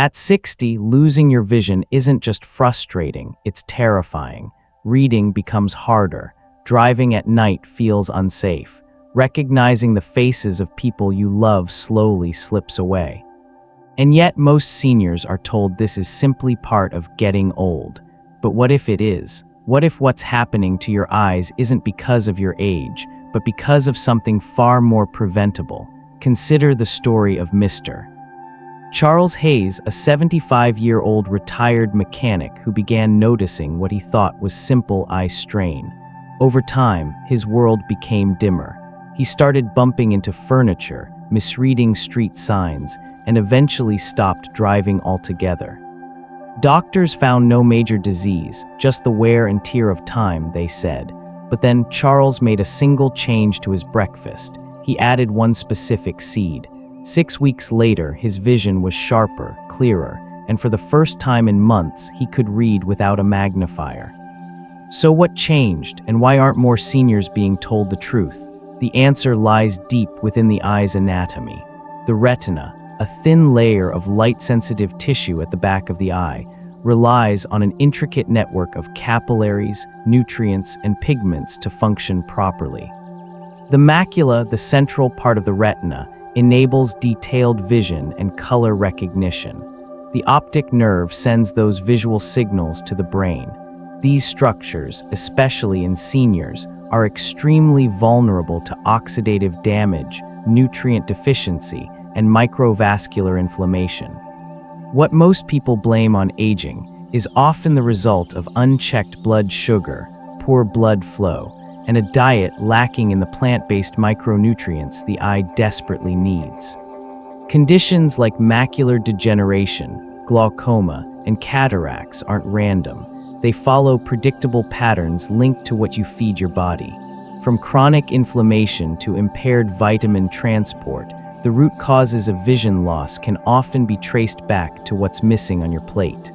At 60, losing your vision isn't just frustrating, it's terrifying. Reading becomes harder. Driving at night feels unsafe. Recognizing the faces of people you love slowly slips away. And yet most seniors are told this is simply part of getting old. But what if it is? What if what's happening to your eyes isn't because of your age, but because of something far more preventable? Consider the story of Mr. Charles Hayes, a 75-year-old retired mechanic who began noticing what he thought was simple eye strain. Over time, his world became dimmer. He started bumping into furniture, misreading street signs, and eventually stopped driving altogether. Doctors found no major disease, just the wear and tear of time, they said. But then Charles made a single change to his breakfast. He added one specific seed. 6 weeks later, his vision was sharper, clearer, and for the first time in months, he could read without a magnifier. So what changed, and why aren't more seniors being told the truth? The answer lies deep within the eye's anatomy. The retina, a thin layer of light-sensitive tissue at the back of the eye, relies on an intricate network of capillaries, nutrients, and pigments to function properly. The macula, the central part of the retina, enables detailed vision and color recognition. The optic nerve sends those visual signals to the brain. These structures, especially in seniors, are extremely vulnerable to oxidative damage, nutrient deficiency, and microvascular inflammation. What most people blame on aging is often the result of unchecked blood sugar, poor blood flow, and a diet lacking in the plant-based micronutrients the eye desperately needs. Conditions like macular degeneration, glaucoma, and cataracts aren't random. They follow predictable patterns linked to what you feed your body. From chronic inflammation to impaired vitamin transport, the root causes of vision loss can often be traced back to what's missing on your plate.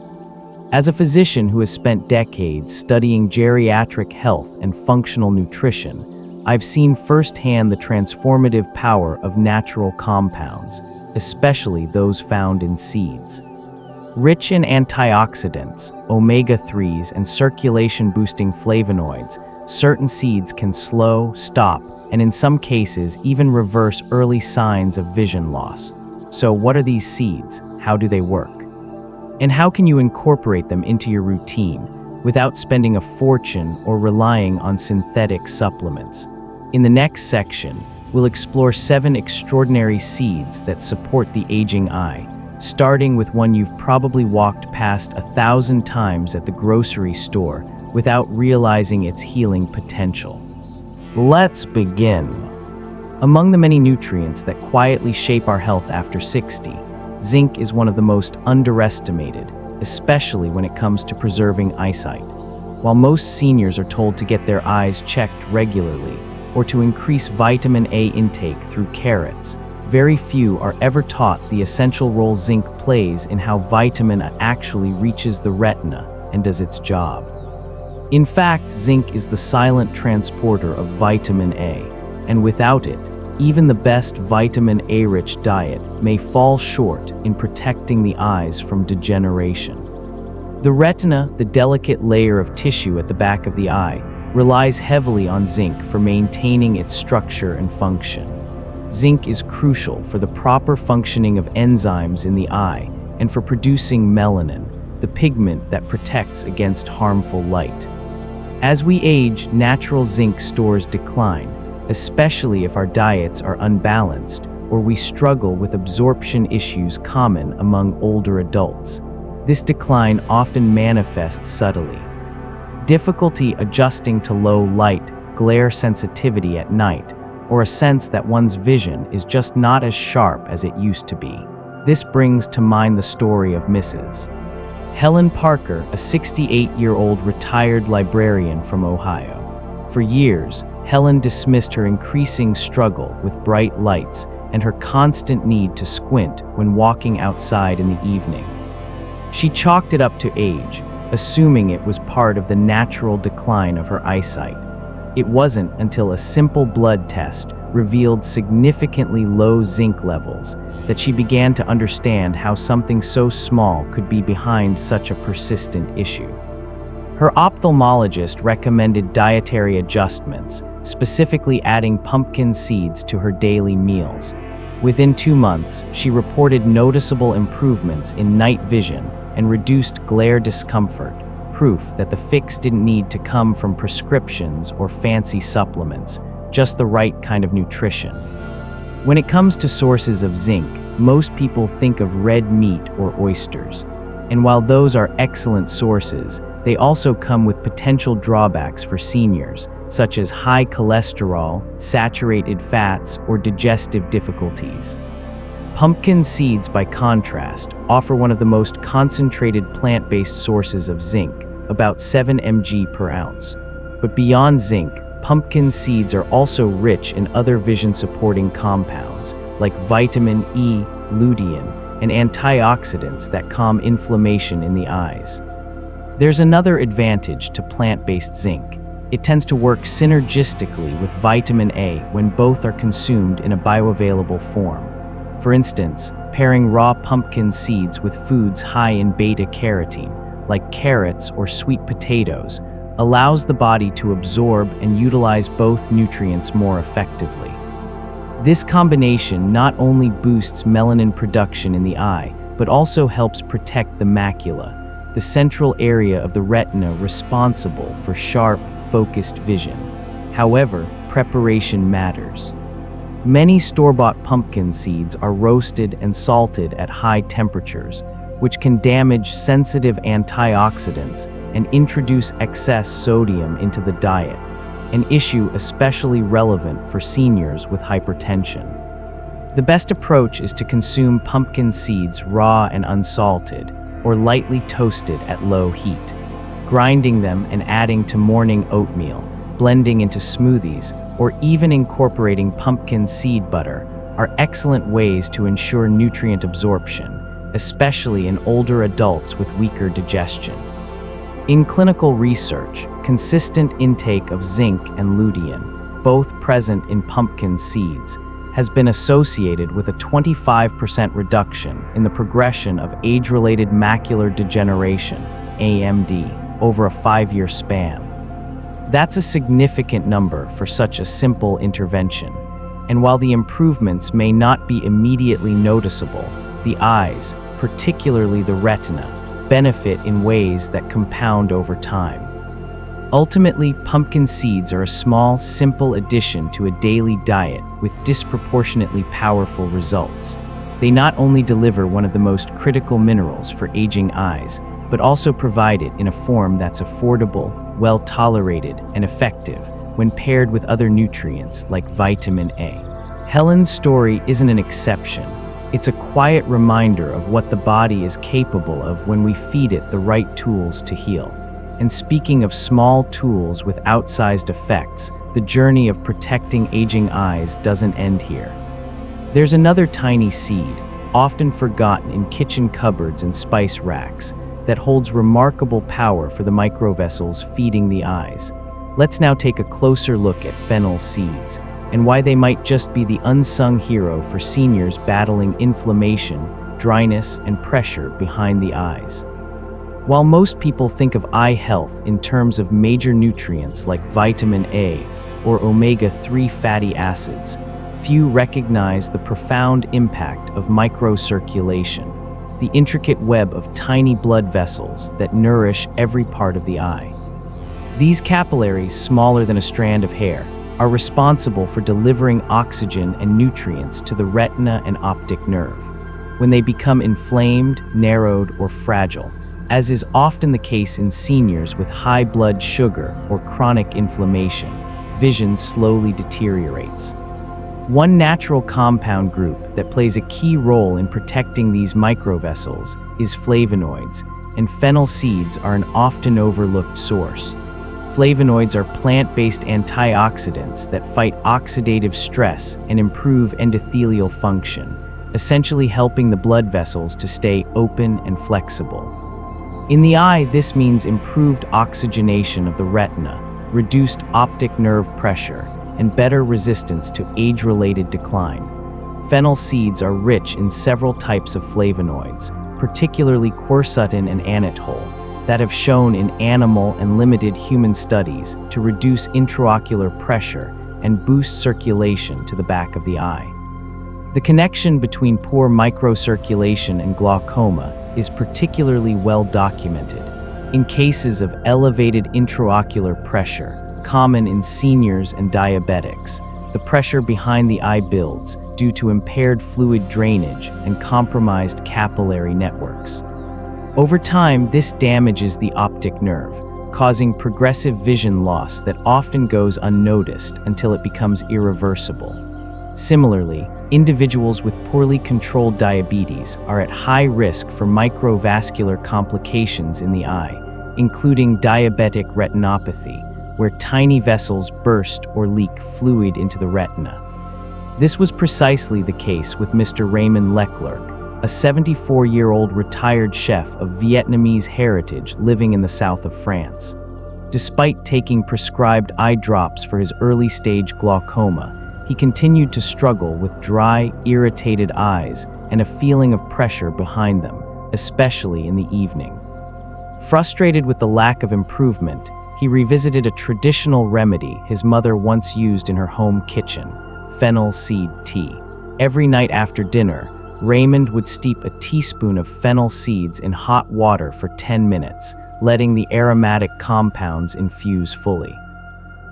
As a physician who has spent decades studying geriatric health and functional nutrition, I've seen firsthand the transformative power of natural compounds, especially those found in seeds. Rich in antioxidants, omega-3s, and circulation-boosting flavonoids, certain seeds can slow, stop, and in some cases even reverse early signs of vision loss. So what are these seeds? How do they work? And how can you incorporate them into your routine without spending a fortune or relying on synthetic supplements? In the next section, we'll explore 7 extraordinary seeds that support the aging eye, starting with one you've probably walked past 1,000 times at the grocery store without realizing its healing potential. Let's begin. Among the many nutrients that quietly shape our health after 60, zinc is one of the most underestimated, especially when it comes to preserving eyesight. While most seniors are told to get their eyes checked regularly or to increase vitamin A intake through carrots, very few are ever taught the essential role zinc plays in how vitamin A actually reaches the retina and does its job. In fact, zinc is the silent transporter of vitamin A, and without it, even the best vitamin A-rich diet may fall short in protecting the eyes from degeneration. The retina, the delicate layer of tissue at the back of the eye, relies heavily on zinc for maintaining its structure and function. Zinc is crucial for the proper functioning of enzymes in the eye and for producing melanin, the pigment that protects against harmful light. As we age, natural zinc stores decline, especially if our diets are unbalanced or we struggle with absorption issues common among older adults. This decline often manifests subtly. Difficulty adjusting to low light, glare sensitivity at night, or a sense that one's vision is just not as sharp as it used to be. This brings to mind the story of Mrs. Helen Parker, a 68-year-old retired librarian from Ohio. For years, Helen dismissed her increasing struggle with bright lights and her constant need to squint when walking outside in the evening. She chalked it up to age, assuming it was part of the natural decline of her eyesight. It wasn't until a simple blood test revealed significantly low zinc levels that she began to understand how something so small could be behind such a persistent issue. Her ophthalmologist recommended dietary adjustments, specifically adding pumpkin seeds to her daily meals. Within 2 months, she reported noticeable improvements in night vision and reduced glare discomfort, proof that the fix didn't need to come from prescriptions or fancy supplements, just the right kind of nutrition. When it comes to sources of zinc, most people think of red meat or oysters. And while those are excellent sources, they also come with potential drawbacks for seniors, such as high cholesterol, saturated fats, or digestive difficulties. Pumpkin seeds, by contrast, offer one of the most concentrated plant-based sources of zinc, about 7 mg per ounce. But beyond zinc, pumpkin seeds are also rich in other vision-supporting compounds, like vitamin E, lutein, and antioxidants that calm inflammation in the eyes. There's another advantage to plant-based zinc. It tends to work synergistically with vitamin A when both are consumed in a bioavailable form. For instance, pairing raw pumpkin seeds with foods high in beta-carotene, like carrots or sweet potatoes, allows the body to absorb and utilize both nutrients more effectively. This combination not only boosts melanin production in the eye, but also helps protect the macula, the central area of the retina responsible for sharp, focused vision. However, preparation matters. Many store-bought pumpkin seeds are roasted and salted at high temperatures, which can damage sensitive antioxidants and introduce excess sodium into the diet, an issue especially relevant for seniors with hypertension. The best approach is to consume pumpkin seeds raw and unsalted, or lightly toasted at low heat. Grinding them and adding to morning oatmeal, blending into smoothies, or even incorporating pumpkin seed butter are excellent ways to ensure nutrient absorption, especially in older adults with weaker digestion. In clinical research, consistent intake of zinc and lutein, both present in pumpkin seeds, has been associated with a 25% reduction in the progression of age-related macular degeneration, AMD, over a 5-year span. That's a significant number for such a simple intervention. And while the improvements may not be immediately noticeable, the eyes, particularly the retina, benefit in ways that compound over time. Ultimately, pumpkin seeds are a small, simple addition to a daily diet with disproportionately powerful results. They not only deliver one of the most critical minerals for aging eyes, but also provide it in a form that's affordable, well-tolerated, and effective when paired with other nutrients like vitamin A. Helen's story isn't an exception. It's a quiet reminder of what the body is capable of when we feed it the right tools to heal. And speaking of small tools with outsized effects, the journey of protecting aging eyes doesn't end here. There's another tiny seed, often forgotten in kitchen cupboards and spice racks, that holds remarkable power for the microvessels feeding the eyes. Let's now take a closer look at fennel seeds, and why they might just be the unsung hero for seniors battling inflammation, dryness, and pressure behind the eyes. While most people think of eye health in terms of major nutrients like vitamin A or omega-3 fatty acids, few recognize the profound impact of microcirculation, the intricate web of tiny blood vessels that nourish every part of the eye. These capillaries, smaller than a strand of hair, are responsible for delivering oxygen and nutrients to the retina and optic nerve. When they become inflamed, narrowed, or fragile, as is often the case in seniors with high blood sugar or chronic inflammation, vision slowly deteriorates. One natural compound group that plays a key role in protecting these microvessels is flavonoids, and fennel seeds are an often overlooked source. Flavonoids are plant-based antioxidants that fight oxidative stress and improve endothelial function, essentially helping the blood vessels to stay open and flexible. In the eye, this means improved oxygenation of the retina, reduced optic nerve pressure, and better resistance to age-related decline. Fennel seeds are rich in several types of flavonoids, particularly quercetin and anethole, that have shown in animal and limited human studies to reduce intraocular pressure and boost circulation to the back of the eye. The connection between poor microcirculation and glaucoma is particularly well documented. In cases of elevated intraocular pressure, common in seniors and diabetics, the pressure behind the eye builds due to impaired fluid drainage and compromised capillary networks. Over time, this damages the optic nerve, causing progressive vision loss that often goes unnoticed until it becomes irreversible. Similarly, individuals with poorly controlled diabetes are at high risk for microvascular complications in the eye, including diabetic retinopathy, where tiny vessels burst or leak fluid into the retina. This was precisely the case with Mr. Raymond Leclerc, a 74-year-old retired chef of Vietnamese heritage living in the south of France. Despite taking prescribed eye drops for his early-stage glaucoma, he continued to struggle with dry, irritated eyes and a feeling of pressure behind them, especially in the evening. Frustrated with the lack of improvement, he revisited a traditional remedy his mother once used in her home kitchen: fennel seed tea. Every night after dinner, Raymond would steep a teaspoon of fennel seeds in hot water for 10 minutes, letting the aromatic compounds infuse fully.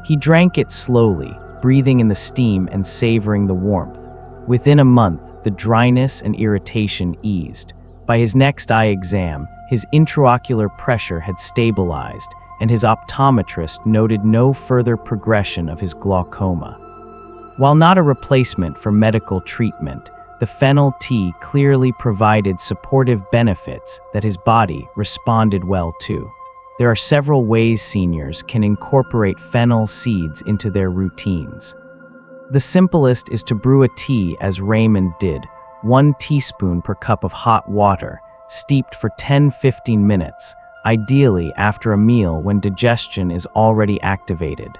He drank it slowly, breathing in the steam and savoring the warmth. Within a month, the dryness and irritation eased. By his next eye exam, his intraocular pressure had stabilized, and his optometrist noted no further progression of his glaucoma. While not a replacement for medical treatment, the fennel tea clearly provided supportive benefits that his body responded well to. There are several ways seniors can incorporate fennel seeds into their routines. The simplest is to brew a tea as Raymond did, 1 teaspoon per cup of hot water, steeped for 10-15 minutes, ideally after a meal when digestion is already activated.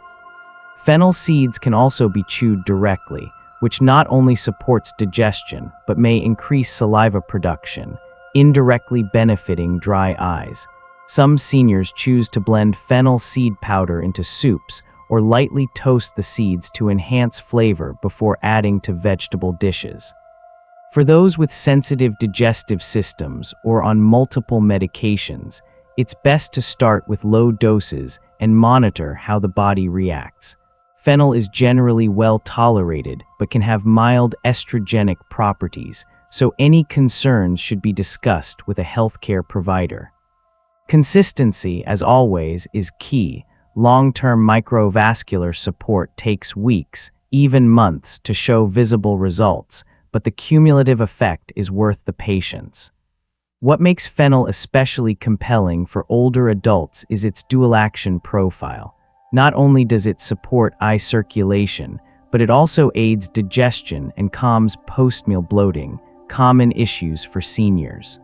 Fennel seeds can also be chewed directly, which not only supports digestion but may increase saliva production, indirectly benefiting dry eyes. Some seniors choose to blend fennel seed powder into soups or lightly toast the seeds to enhance flavor before adding to vegetable dishes. For those with sensitive digestive systems or on multiple medications, it's best to start with low doses and monitor how the body reacts. Fennel is generally well tolerated but can have mild estrogenic properties, so any concerns should be discussed with a healthcare provider. Consistency, as always, is key. Long-term microvascular support takes weeks, even months, to show visible results, but the cumulative effect is worth the patience. What makes fennel especially compelling for older adults is its dual-action profile. Not only does it support eye circulation, but it also aids digestion and calms post-meal bloating, common issues for seniors.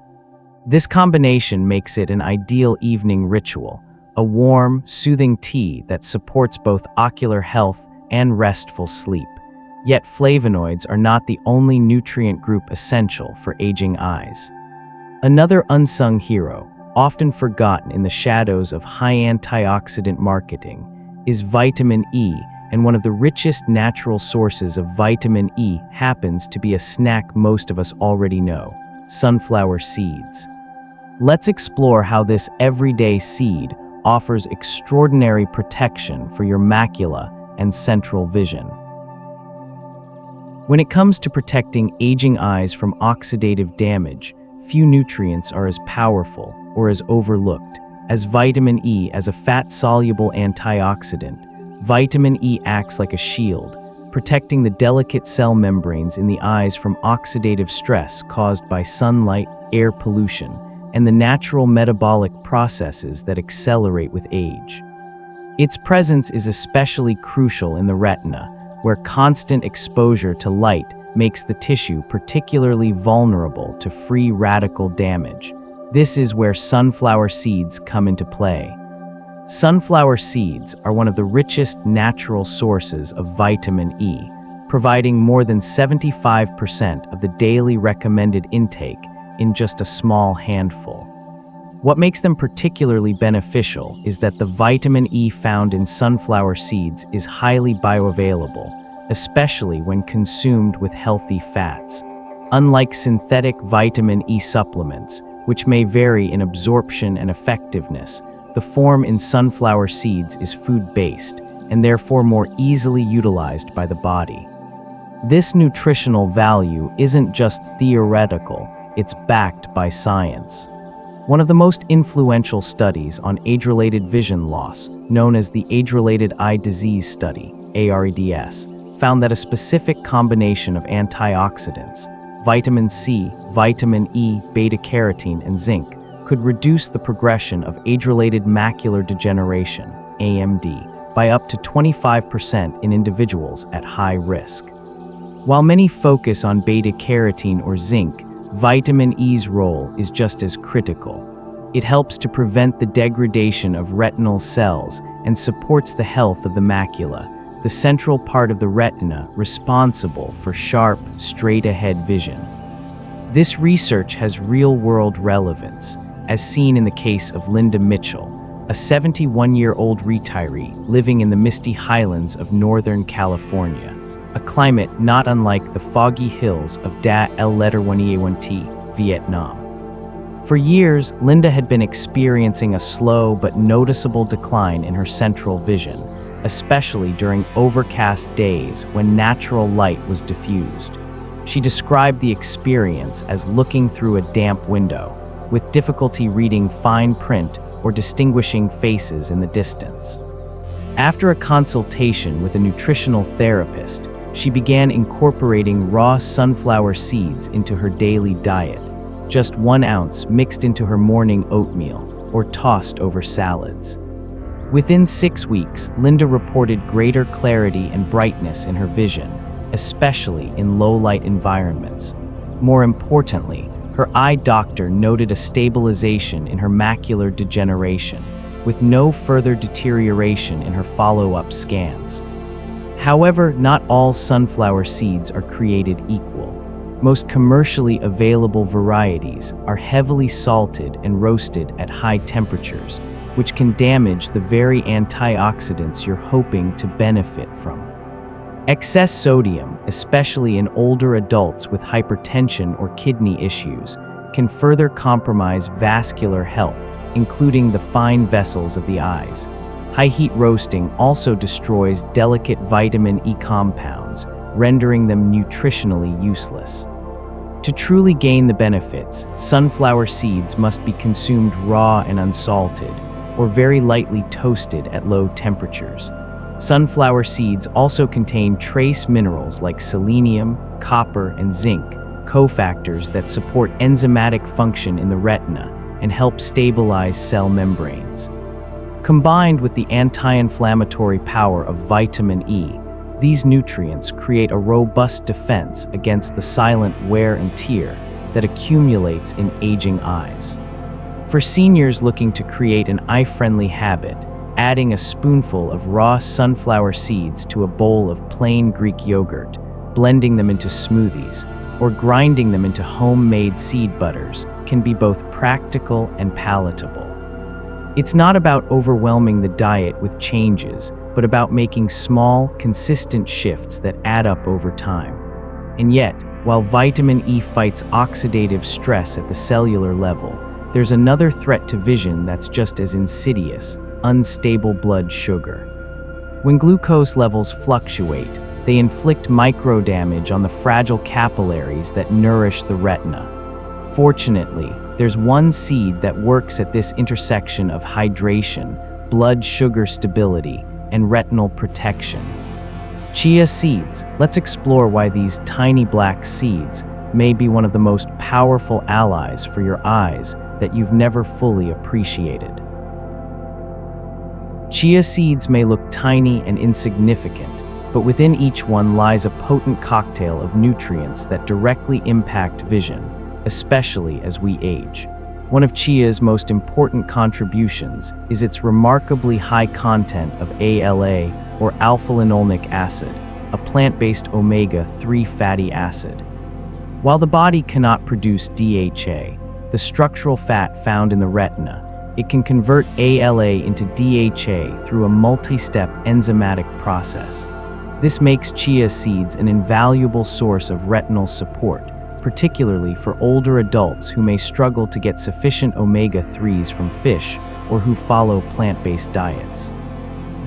This combination makes it an ideal evening ritual, a warm, soothing tea that supports both ocular health and restful sleep. Yet flavonoids are not the only nutrient group essential for aging eyes. Another unsung hero, often forgotten in the shadows of high antioxidant marketing, is vitamin E, and one of the richest natural sources of vitamin E happens to be a snack most of us already know: sunflower seeds. Let's explore how this everyday seed offers extraordinary protection for your macula and central vision. When it comes to protecting aging eyes from oxidative damage, few nutrients are as powerful or as overlooked as vitamin E. As a fat-soluble antioxidant, vitamin E acts like a shield, protecting the delicate cell membranes in the eyes from oxidative stress caused by sunlight, air pollution, and the natural metabolic processes that accelerate with age. Its presence is especially crucial in the retina, where constant exposure to light makes the tissue particularly vulnerable to free radical damage. This is where sunflower seeds come into play. Sunflower seeds are one of the richest natural sources of vitamin E, providing more than 75% of the daily recommended intake in just a small handful. What makes them particularly beneficial is that the vitamin E found in sunflower seeds is highly bioavailable, especially when consumed with healthy fats. Unlike synthetic vitamin E supplements, which may vary in absorption and effectiveness, the form in sunflower seeds is food-based and therefore more easily utilized by the body. This nutritional value isn't just theoretical, it's backed by science. One of the most influential studies on age-related vision loss, known as the Age-Related Eye Disease Study, AREDS, found that a specific combination of antioxidants, vitamin C, vitamin E, beta-carotene, and zinc, could reduce the progression of age-related macular degeneration, AMD, by up to 25% in individuals at high risk. While many focus on beta-carotene or zinc, vitamin E's role is just as critical. It helps to prevent the degradation of retinal cells and supports the health of the macula, the central part of the retina responsible for sharp, straight-ahead vision. This research has real-world relevance, as seen in the case of Linda Mitchell, a 71-year-old retiree living in the misty highlands of Northern California, a climate not unlike the foggy hills of Da El Letterwaniewanti, Vietnam. For years, Linda had been experiencing a slow but noticeable decline in her central vision, especially during overcast days when natural light was diffused. She described the experience as looking through a damp window, with difficulty reading fine print or distinguishing faces in the distance. After a consultation with a nutritional therapist, she began incorporating raw sunflower seeds into her daily diet, just 1 ounce mixed into her morning oatmeal or tossed over salads. Within 6 weeks, Linda reported greater clarity and brightness in her vision, especially in low-light environments. More importantly, her eye doctor noted a stabilization in her macular degeneration, with no further deterioration in her follow-up scans. However, not all sunflower seeds are created equal. Most commercially available varieties are heavily salted and roasted at high temperatures, which can damage the very antioxidants you're hoping to benefit from. Excess sodium, especially in older adults with hypertension or kidney issues, can further compromise vascular health, including the fine vessels of the eyes. High-heat roasting also destroys delicate vitamin E compounds, rendering them nutritionally useless. To truly gain the benefits, sunflower seeds must be consumed raw and unsalted, or very lightly toasted at low temperatures. Sunflower seeds also contain trace minerals like selenium, copper, and zinc, cofactors that support enzymatic function in the retina and help stabilize cell membranes. Combined with the anti-inflammatory power of vitamin E, these nutrients create a robust defense against the silent wear and tear that accumulates in aging eyes. For seniors looking to create an eye-friendly habit, adding a spoonful of raw sunflower seeds to a bowl of plain Greek yogurt, blending them into smoothies, or grinding them into homemade seed butters can be both practical and palatable. It's not about overwhelming the diet with changes, but about making small, consistent shifts that add up over time. And yet, while vitamin E fights oxidative stress at the cellular level, there's another threat to vision that's just as insidious: unstable blood sugar. When glucose levels fluctuate, they inflict microdamage on the fragile capillaries that nourish the retina. Fortunately, there's one seed that works at this intersection of hydration, blood sugar stability, and retinal protection. Chia seeds. Let's explore why these tiny black seeds may be one of the most powerful allies for your eyes that you've never fully appreciated. Chia seeds may look tiny and insignificant, but within each one lies a potent cocktail of nutrients that directly impact vision, especially as we age. One of chia's most important contributions is its remarkably high content of ALA, or alpha-linolenic acid, a plant-based omega-3 fatty acid. While the body cannot produce DHA, the structural fat found in the retina, it can convert ALA into DHA through a multi-step enzymatic process. This makes chia seeds an invaluable source of retinal support, particularly for older adults who may struggle to get sufficient omega-3s from fish or who follow plant-based diets.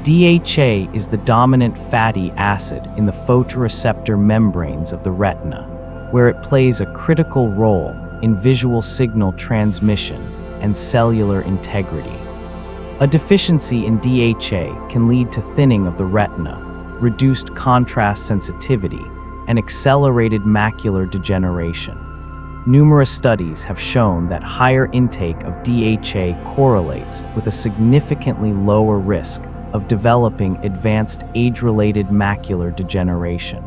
DHA is the dominant fatty acid in the photoreceptor membranes of the retina, where it plays a critical role in visual signal transmission and cellular integrity. A deficiency in DHA can lead to thinning of the retina, reduced contrast sensitivity, and accelerated macular degeneration. Numerous studies have shown that higher intake of DHA correlates with a significantly lower risk of developing advanced age-related macular degeneration.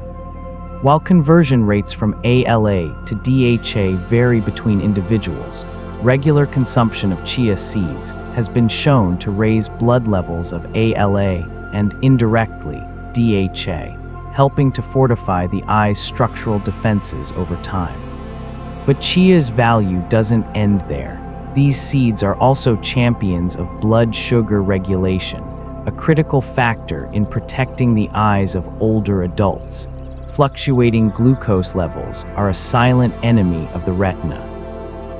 While conversion rates from ALA to DHA vary between individuals, regular consumption of chia seeds has been shown to raise blood levels of ALA and, indirectly, DHA, helping to fortify the eye's structural defenses over time. But chia's value doesn't end there. These seeds are also champions of blood sugar regulation, a critical factor in protecting the eyes of older adults. Fluctuating glucose levels are a silent enemy of the retina.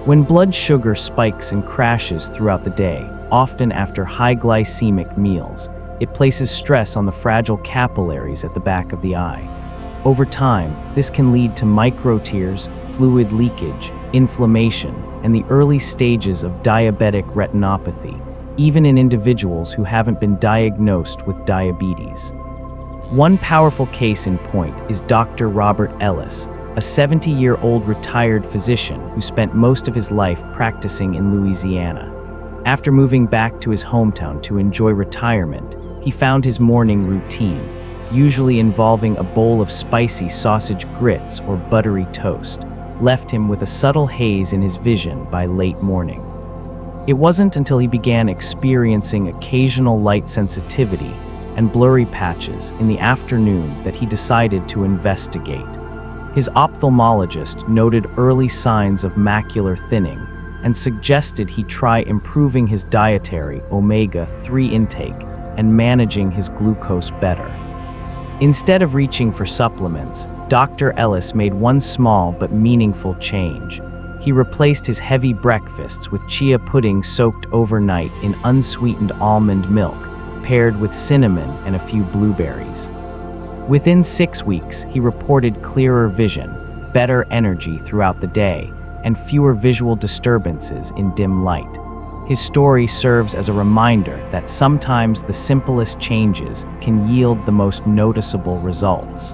When blood sugar spikes and crashes throughout the day, often after high glycemic meals, it places stress on the fragile capillaries at the back of the eye. Over time, this can lead to microtears, fluid leakage, inflammation, and the early stages of diabetic retinopathy, even in individuals who haven't been diagnosed with diabetes. One powerful case in point is Dr. Robert Ellis, a 70-year-old retired physician who spent most of his life practicing in Louisiana. After moving back to his hometown to enjoy retirement, he found his morning routine, usually involving a bowl of spicy sausage grits or buttery toast, left him with a subtle haze in his vision by late morning. It wasn't until he began experiencing occasional light sensitivity and blurry patches in the afternoon that he decided to investigate. His ophthalmologist noted early signs of macular thinning and suggested he try improving his dietary omega-3 intake and managing his glucose better. Instead of reaching for supplements, Dr. Ellis made one small but meaningful change. He replaced his heavy breakfasts with chia pudding soaked overnight in unsweetened almond milk, paired with cinnamon and a few blueberries. Within 6 weeks, he reported clearer vision, better energy throughout the day, and fewer visual disturbances in dim light. His story serves as a reminder that sometimes the simplest changes can yield the most noticeable results.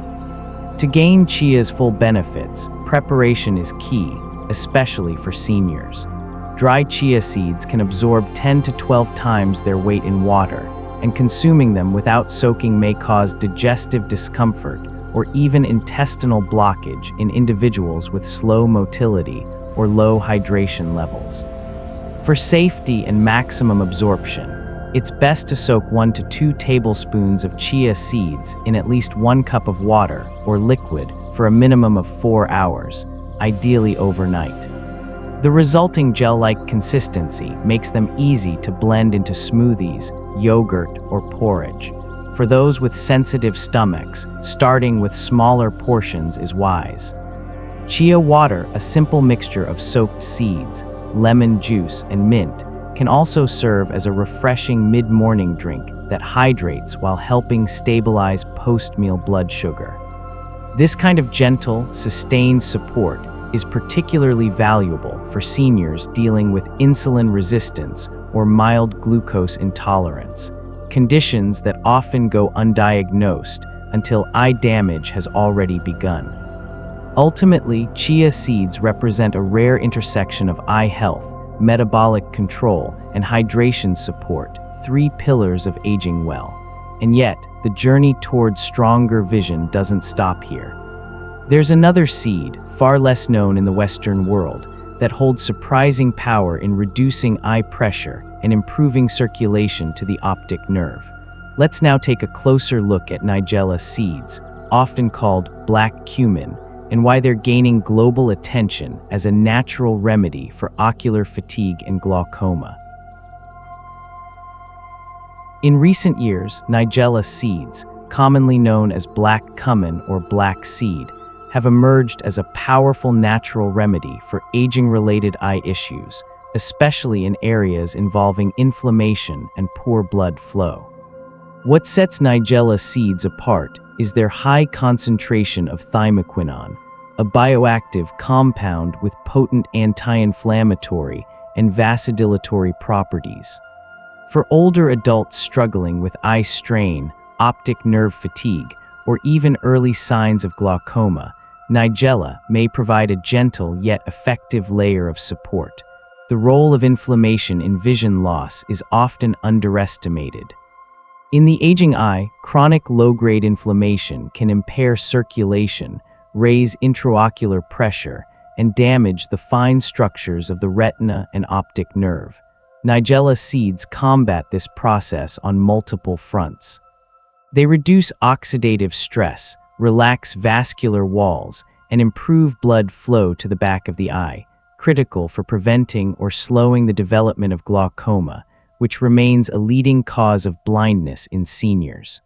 To gain chia's full benefits, preparation is key, especially for seniors. Dry chia seeds can absorb 10 to 12 times their weight in water, and consuming them without soaking may cause digestive discomfort or even intestinal blockage in individuals with slow motility or low hydration levels. For safety and maximum absorption, it's best to soak 1 to 2 tablespoons of chia seeds in at least 1 cup of water or liquid for a minimum of 4 hours, ideally overnight. The resulting gel-like consistency makes them easy to blend into smoothies, yogurt, or porridge. For those with sensitive stomachs, starting with smaller portions is wise. Chia water, a simple mixture of soaked seeds, lemon juice, and mint, can also serve as a refreshing mid-morning drink that hydrates while helping stabilize post-meal blood sugar. This kind of gentle, sustained support is particularly valuable for seniors dealing with insulin resistance or mild glucose intolerance, conditions that often go undiagnosed until eye damage has already begun. Ultimately, chia seeds represent a rare intersection of eye health, metabolic control, and hydration support, 3 pillars of aging well. And yet, the journey towards stronger vision doesn't stop here. There's another seed, far less known in the Western world, that holds surprising power in reducing eye pressure and improving circulation to the optic nerve. Let's now take a closer look at Nigella seeds, often called black cumin, and why they're gaining global attention as a natural remedy for ocular fatigue and glaucoma. In recent years, nigella seeds, commonly known as black cumin or black seed, have emerged as a powerful natural remedy for aging-related eye issues, especially in areas involving inflammation and poor blood flow. What sets nigella seeds apart is their high concentration of thymoquinone, a bioactive compound with potent anti-inflammatory and vasodilatory properties. For older adults struggling with eye strain, optic nerve fatigue, or even early signs of glaucoma, nigella may provide a gentle yet effective layer of support. The role of inflammation in vision loss is often underestimated. In the aging eye, chronic low-grade inflammation can impair circulation, raise intraocular pressure, and damage the fine structures of the retina and optic nerve. Nigella seeds combat this process on multiple fronts. They reduce oxidative stress, relax vascular walls, and improve blood flow to the back of the eye, critical for preventing or slowing the development of glaucoma, which remains a leading cause of blindness in seniors.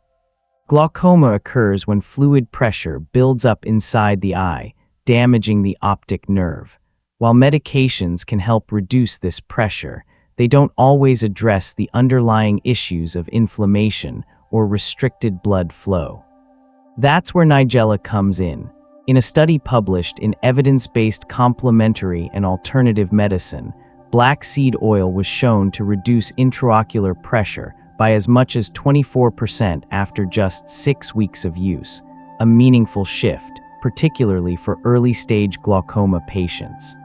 Glaucoma occurs when fluid pressure builds up inside the eye, damaging the optic nerve. While medications can help reduce this pressure, they don't always address the underlying issues of inflammation or restricted blood flow. That's where nigella comes in. In a study published in Evidence-Based Complementary and Alternative Medicine, black seed oil was shown to reduce intraocular pressure by as much as 24% after just 6 weeks of use, a meaningful shift, particularly for early-stage glaucoma patients.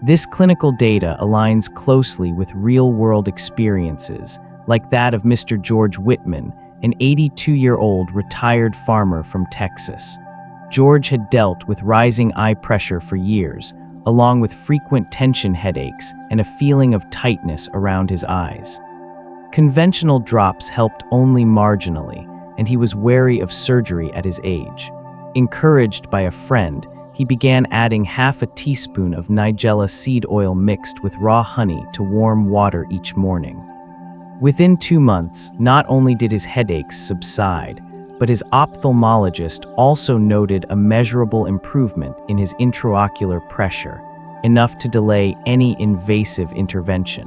This clinical data aligns closely with real-world experiences, like that of Mr. George Whitman, an 82-year-old retired farmer from Texas. George had dealt with rising eye pressure for years, along with frequent tension headaches and a feeling of tightness around his eyes. Conventional drops helped only marginally, and he was wary of surgery at his age. Encouraged by a friend, he began adding half a teaspoon of nigella seed oil mixed with raw honey to warm water each morning. Within 2 months, not only did his headaches subside, but his ophthalmologist also noted a measurable improvement in his intraocular pressure, enough to delay any invasive intervention.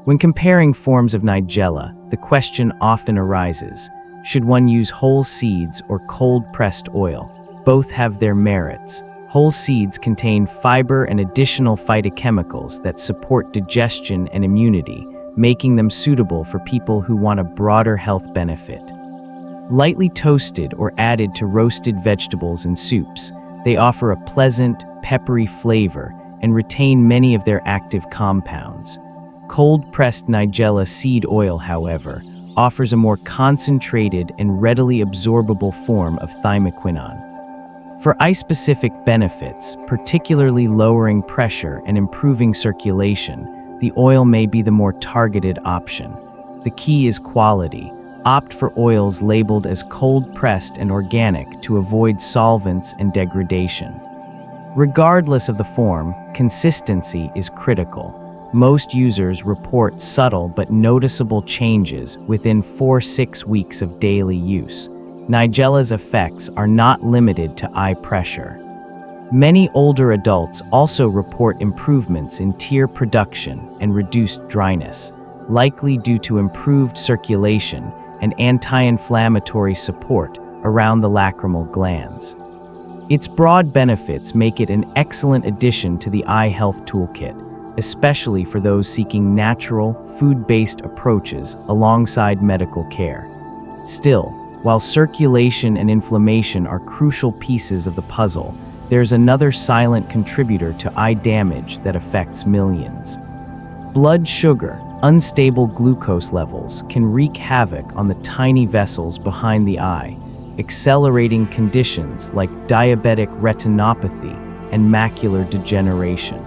When comparing forms of nigella, the question often arises, should one use whole seeds or cold-pressed oil? Both have their merits. Whole seeds contain fiber and additional phytochemicals that support digestion and immunity, making them suitable for people who want a broader health benefit. Lightly toasted or added to roasted vegetables and soups, they offer a pleasant, peppery flavor and retain many of their active compounds. Cold-pressed nigella seed oil, however, offers a more concentrated and readily absorbable form of thymoquinone. For eye-specific benefits, particularly lowering pressure and improving circulation, the oil may be the more targeted option. The key is quality. Opt for oils labeled as cold-pressed and organic to avoid solvents and degradation. Regardless of the form, consistency is critical. Most users report subtle but noticeable changes within 4-6 weeks of daily use. Nigella's effects are not limited to eye pressure. Many older adults also report improvements in tear production and reduced dryness, likely due to improved circulation and anti-inflammatory support around the lacrimal glands. Its broad benefits make it an excellent addition to the eye health toolkit, especially for those seeking natural, food-based approaches alongside medical care. Still, while circulation and inflammation are crucial pieces of the puzzle, there's another silent contributor to eye damage that affects millions. Blood sugar, unstable glucose levels, can wreak havoc on the tiny vessels behind the eye, accelerating conditions like diabetic retinopathy and macular degeneration.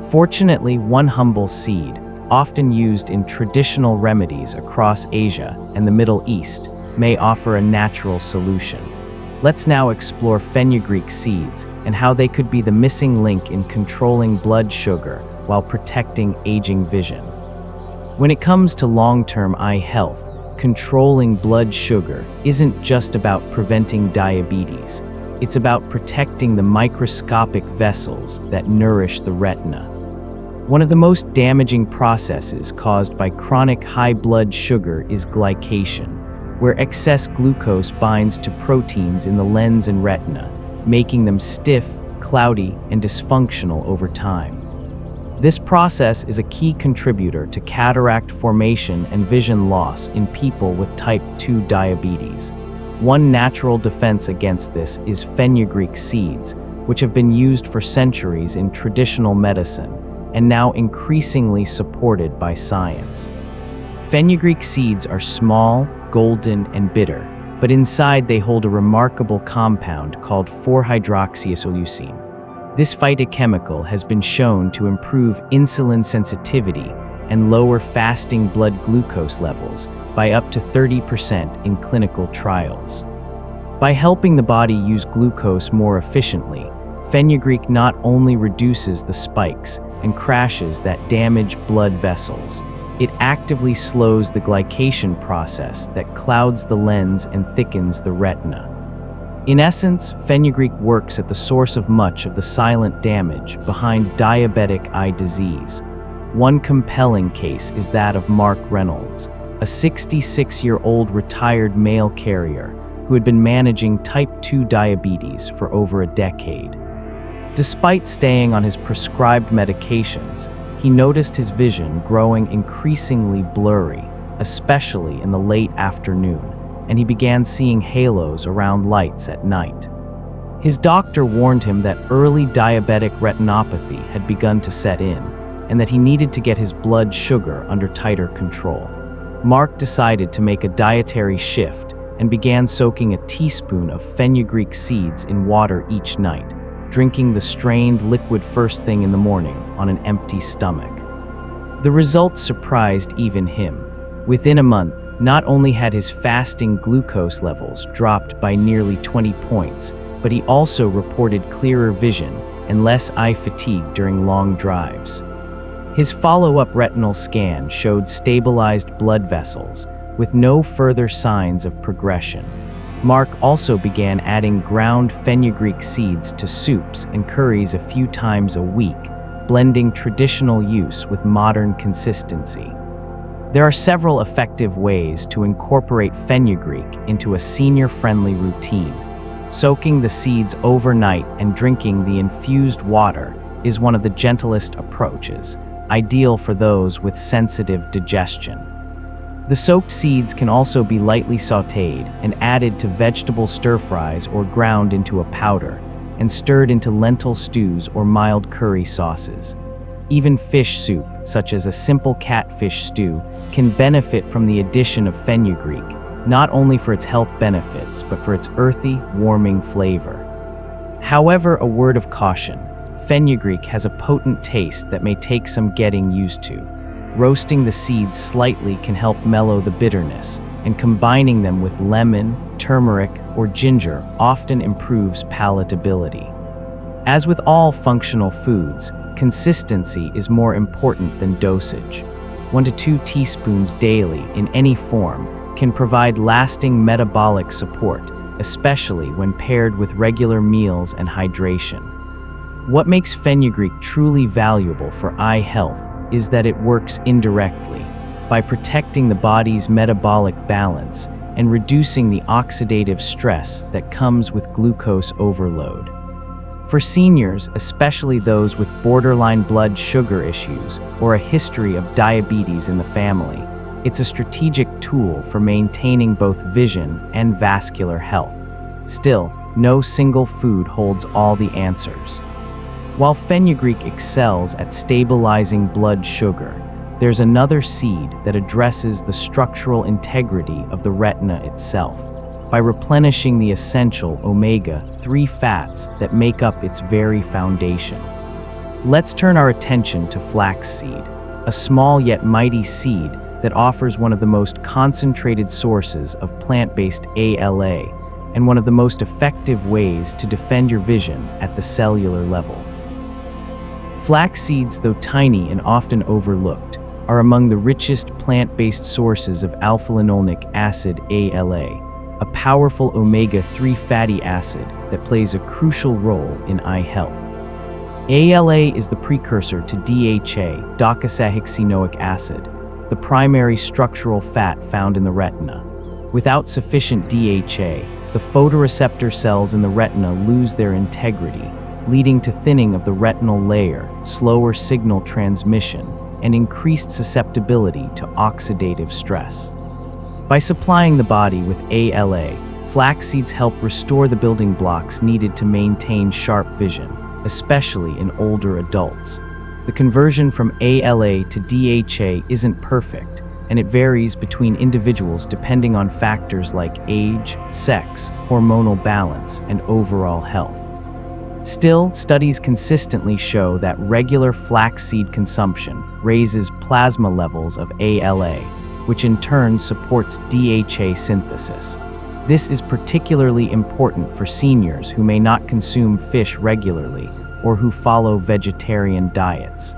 Fortunately, one humble seed, often used in traditional remedies across Asia and the Middle East, may offer a natural solution. Let's now explore fenugreek seeds and how they could be the missing link in controlling blood sugar while protecting aging vision. When it comes to long-term eye health, controlling blood sugar isn't just about preventing diabetes. It's about protecting the microscopic vessels that nourish the retina. One of the most damaging processes caused by chronic high blood sugar is glycation, where excess glucose binds to proteins in the lens and retina, making them stiff, cloudy, and dysfunctional over time. This process is a key contributor to cataract formation and vision loss in people with type 2 diabetes. One natural defense against this is fenugreek seeds, which have been used for centuries in traditional medicine and now increasingly supported by science. Fenugreek seeds are small, golden, and bitter, but inside they hold a remarkable compound called 4-hydroxyisoleucine. This phytochemical has been shown to improve insulin sensitivity and lower fasting blood glucose levels by up to 30% in clinical trials. By helping the body use glucose more efficiently, fenugreek not only reduces the spikes and crashes that damage blood vessels, it actively slows the glycation process that clouds the lens and thickens the retina. In essence, fenugreek works at the source of much of the silent damage behind diabetic eye disease. One compelling case is that of Mark Reynolds, a 66-year-old retired mail carrier who had been managing type 2 diabetes for over a decade. Despite staying on his prescribed medications, he noticed his vision growing increasingly blurry, especially in the late afternoon, and he began seeing halos around lights at night. His doctor warned him that early diabetic retinopathy had begun to set in, and that he needed to get his blood sugar under tighter control. Mark decided to make a dietary shift and began soaking a teaspoon of fenugreek seeds in water each night, drinking the strained liquid first thing in the morning on an empty stomach. The results surprised even him. Within a month, not only had his fasting glucose levels dropped by nearly 20 points, but he also reported clearer vision and less eye fatigue during long drives. His follow-up retinal scan showed stabilized blood vessels, with no further signs of progression. Mark also began adding ground fenugreek seeds to soups and curries a few times a week, blending traditional use with modern consistency. There are several effective ways to incorporate fenugreek into a senior-friendly routine. Soaking the seeds overnight and drinking the infused water is one of the gentlest approaches, ideal for those with sensitive digestion. The soaked seeds can also be lightly sautéed and added to vegetable stir-fries or ground into a powder and stirred into lentil stews or mild curry sauces. Even fish soup, such as a simple catfish stew, can benefit from the addition of fenugreek, not only for its health benefits, but for its earthy, warming flavor. However, a word of caution: fenugreek has a potent taste that may take some getting used to. Roasting the seeds slightly can help mellow the bitterness, and combining them with lemon, turmeric, or ginger often improves palatability. As with all functional foods, consistency is more important than dosage. 1 to 2 teaspoons daily in any form can provide lasting metabolic support, especially when paired with regular meals and hydration. What makes fenugreek truly valuable for eye health is that it works indirectly, by protecting the body's metabolic balance and reducing the oxidative stress that comes with glucose overload. For seniors, especially those with borderline blood sugar issues or a history of diabetes in the family, it's a strategic tool for maintaining both vision and vascular health. Still, no single food holds all the answers. While fenugreek excels at stabilizing blood sugar, there's another seed that addresses the structural integrity of the retina itself, by replenishing the essential omega-3 fats that make up its very foundation. Let's turn our attention to flaxseed, a small yet mighty seed that offers one of the most concentrated sources of plant-based ALA, and one of the most effective ways to defend your vision at the cellular level. Flax seeds, though tiny and often overlooked, are among the richest plant-based sources of alpha-linolenic acid ALA, a powerful omega-3 fatty acid that plays a crucial role in eye health. ALA is the precursor to DHA, docosahexaenoic acid, the primary structural fat found in the retina. Without sufficient DHA, the photoreceptor cells in the retina lose their integrity, leading to thinning of the retinal layer, slower signal transmission, and increased susceptibility to oxidative stress. By supplying the body with ALA, flax seeds help restore the building blocks needed to maintain sharp vision, especially in older adults. The conversion from ALA to DHA isn't perfect, and it varies between individuals depending on factors like age, sex, hormonal balance, and overall health. Still, studies consistently show that regular flaxseed consumption raises plasma levels of ALA, which in turn supports DHA synthesis. This is particularly important for seniors who may not consume fish regularly or who follow vegetarian diets.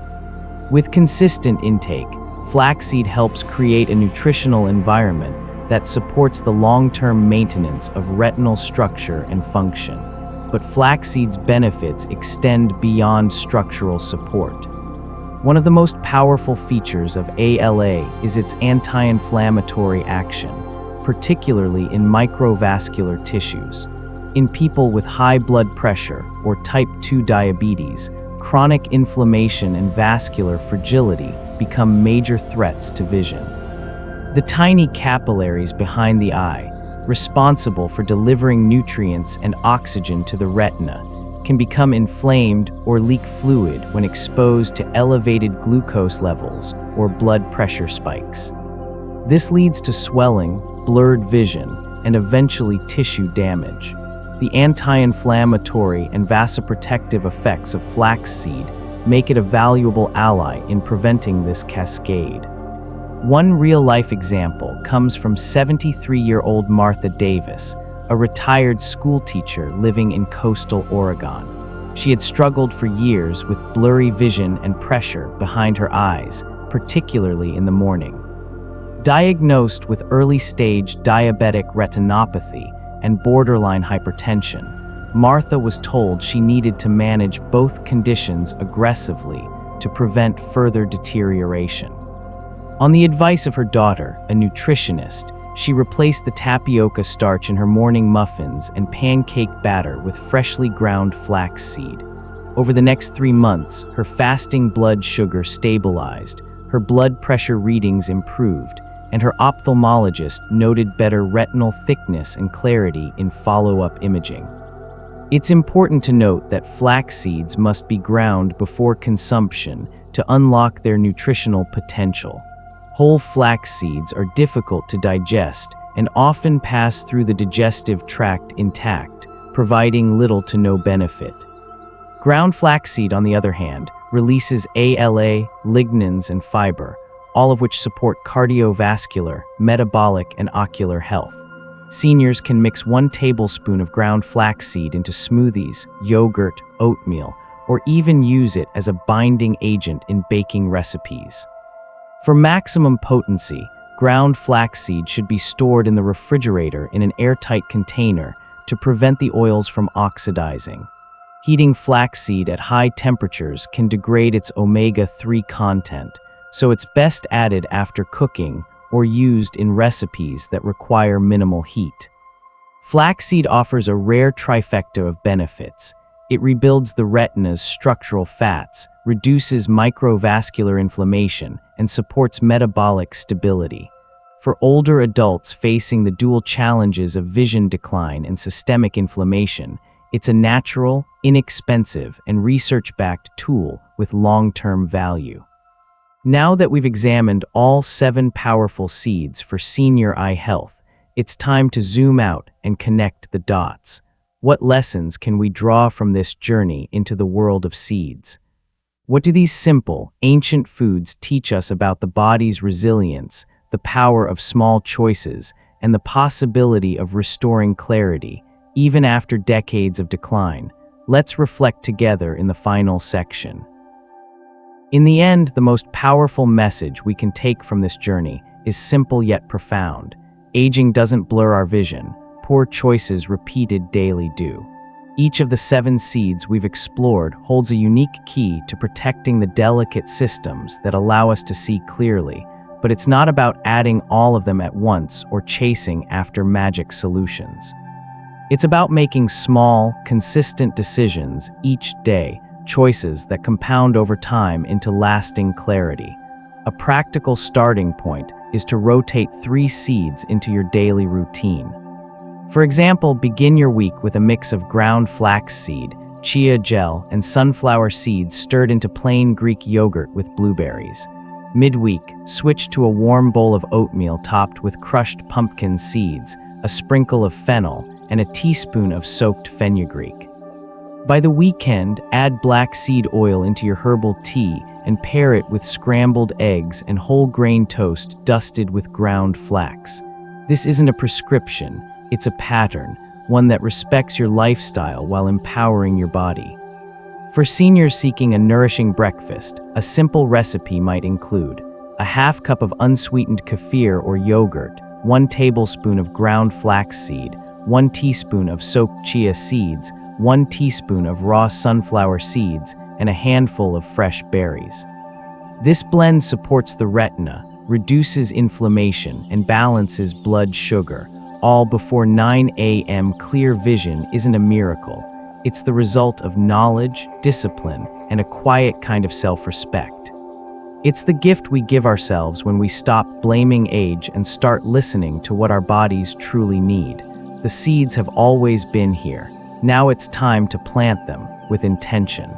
With consistent intake, flaxseed helps create a nutritional environment that supports the long-term maintenance of retinal structure and function. But flaxseed's benefits extend beyond structural support. One of the most powerful features of ALA is its anti-inflammatory action, particularly in microvascular tissues. In people with high blood pressure or type 2 diabetes, chronic inflammation and vascular fragility become major threats to vision. The tiny capillaries behind the eye, responsible for delivering nutrients and oxygen to the retina, can become inflamed or leak fluid when exposed to elevated glucose levels or blood pressure spikes. This leads to swelling, blurred vision, and eventually tissue damage. The anti-inflammatory and vasoprotective effects of flaxseed make it a valuable ally in preventing this cascade. One real-life example comes from 73-year-old Martha Davis, a retired schoolteacher living in coastal Oregon. She had struggled for years with blurry vision and pressure behind her eyes, particularly in the morning. Diagnosed with early-stage diabetic retinopathy and borderline hypertension, Martha was told she needed to manage both conditions aggressively to prevent further deterioration. On the advice of her daughter, a nutritionist, she replaced the tapioca starch in her morning muffins and pancake batter with freshly ground flaxseed. Over the next 3 months, her fasting blood sugar stabilized, her blood pressure readings improved, and her ophthalmologist noted better retinal thickness and clarity in follow-up imaging. It's important to note that flax seeds must be ground before consumption to unlock their nutritional potential. Whole flax seeds are difficult to digest and often pass through the digestive tract intact, providing little to no benefit. Ground flaxseed, on the other hand, releases ALA, lignans, and fiber, all of which support cardiovascular, metabolic, and ocular health. Seniors can mix 1 tablespoon of ground flaxseed into smoothies, yogurt, oatmeal, or even use it as a binding agent in baking recipes. For maximum potency, ground flaxseed should be stored in the refrigerator in an airtight container to prevent the oils from oxidizing. Heating flaxseed at high temperatures can degrade its omega-3 content, so it's best added after cooking or used in recipes that require minimal heat. Flaxseed offers a rare trifecta of benefits. It rebuilds the retina's structural fats, reduces microvascular inflammation, and supports metabolic stability. For older adults facing the dual challenges of vision decline and systemic inflammation, it's a natural, inexpensive, and research-backed tool with long-term value. Now that we've examined all 7 powerful seeds for senior eye health, it's time to zoom out and connect the dots. What lessons can we draw from this journey into the world of seeds? What do these simple, ancient foods teach us about the body's resilience, the power of small choices, and the possibility of restoring clarity, even after decades of decline. Let's reflect together in the final section. In the end, the most powerful message we can take from this journey is simple yet profound. Aging doesn't blur our vision. Poor choices repeated daily do. Each of the 7 seeds we've explored holds a unique key to protecting the delicate systems that allow us to see clearly, but it's not about adding all of them at once or chasing after magic solutions. It's about making small, consistent decisions each day, choices that compound over time into lasting clarity. A practical starting point is to rotate 3 seeds into your daily routine. For example, begin your week with a mix of ground flaxseed, chia gel, and sunflower seeds stirred into plain Greek yogurt with blueberries. Midweek, switch to a warm bowl of oatmeal topped with crushed pumpkin seeds, a sprinkle of fennel, and a teaspoon of soaked fenugreek. By the weekend, add black seed oil into your herbal tea and pair it with scrambled eggs and whole grain toast dusted with ground flax. This isn't a prescription, it's a pattern, one that respects your lifestyle while empowering your body. For seniors seeking a nourishing breakfast, a simple recipe might include a half cup of unsweetened kefir or yogurt, 1 tablespoon of ground flaxseed, 1 teaspoon of soaked chia seeds, 1 teaspoon of raw sunflower seeds, and a handful of fresh berries. This blend supports the retina, reduces inflammation, and balances blood sugar, all before 9 a.m. Clear vision isn't a miracle. It's the result of knowledge, discipline, and a quiet kind of self-respect. It's the gift we give ourselves when we stop blaming age and start listening to what our bodies truly need. The seeds have always been here. Now it's time to plant them with intention.